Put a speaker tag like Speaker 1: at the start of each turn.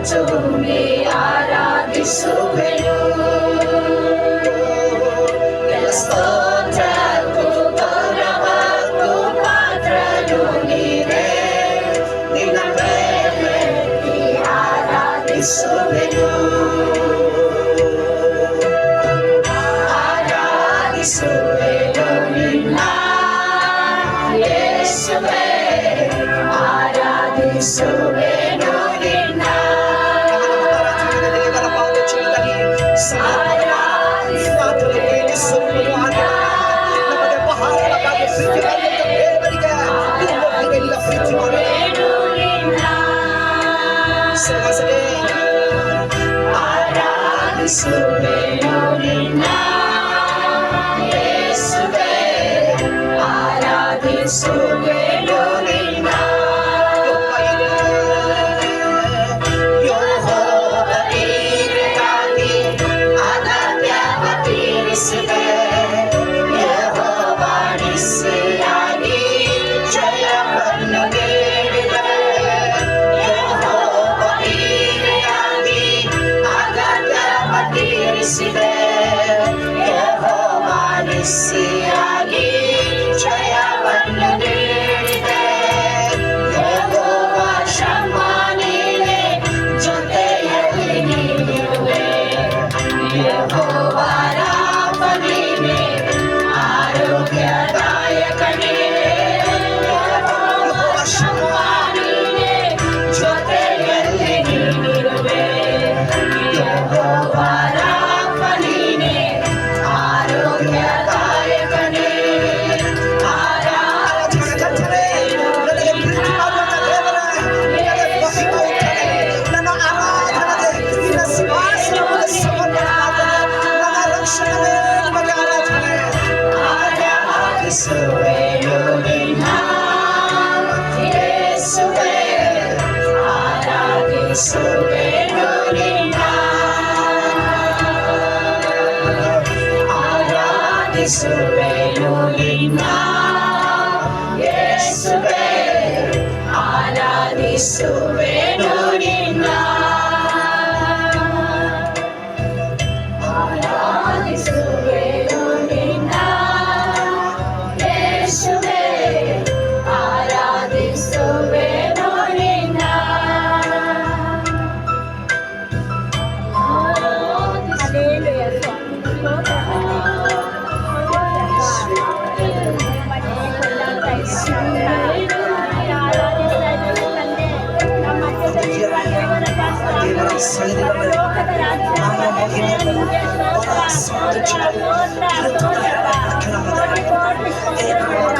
Speaker 1: ತುಂಬಿ ಆರಾಧಿಸುವೆನು. ಸ್ತೋತ್ರಕ್ಕೂ ಗೌರವಕ್ಕೂ ಪಾತ್ರನು ನೀನೇ, ನಿನ್ನ ಮೇಲೆತ್ತಿ ಆರಾಧಿಸುವೆನು. ಆರಾಧಿಸುವೆನು ನಿನ್ನ ಯೇಸುವೇ, ಆರಾಧಿಸುವೆನು ನಿನ್ನ. ಆರಾಧಿಸುವೆನು ನಿನ್ನ ಯೇಸುವೇ, ಆರಾಧಿಸುವೆನು ನಿನ್ನ. ಯೆಹೋವ ನೀರಿಗಾಗಿ ಅಗತ್ಯವ ತೀರಿಸಿದೆ, ಯೆಹೋವ ನಿಸ್ಸಿಯಾಗಿ ಜಯವನ್ನು ನೀಡಿದೆ. ಯೆಹೋವ ನೀರಿಗಾಗಿ ಅಗತ್ಯವ ತೀರಿಸಿದೆ, ಯೆಹೋವ ನಿಸ್ಸಿಯಾಗಿ ಜಯವನ್ನು ನೀಡಿದೆ. ಯೆಹೋವ ಶಮ್ಮ ನೀನೇ, ಜೊತೆಯಲ್ಲಿ ನೀನಿರುವೆ. ಯೆಹೋವ ರಾಫ ನೀನೇ, ಆರೋಗ್ಯದಾಯಕ ನೀನೇ. ಯೆಹೋವ ಶಮ್ಮ ನೀನೇ, ಜೊತೆಯಲ್ಲಿ ನೀನಿರುವೆ. ಯೆಹೋವ ರಾಫ ನೀನೇ, ಆರೋಗ್ಯದಾಯಕನೇ. ಆರಾಧಿಸುವೆನು ನಿನ್ನ ಯೇಸುವೇ, ಆರಾಧಿಸುವೆನು ನಿನ್ನ. ಆರಾಧಿಸುವೆನು ನಿನ್ನ ಯೇಸುವೇ, ಆರಾಧಿಸುವೆನು ನಿನ್ನ. ಆರಾಧಿಸುವೆನು ನಿನ್ನ ಯೇಸುವೇ, ಆರಾಧಿಸುವೆನು ನಿನ್ನ.
Speaker 2: ದೇವರ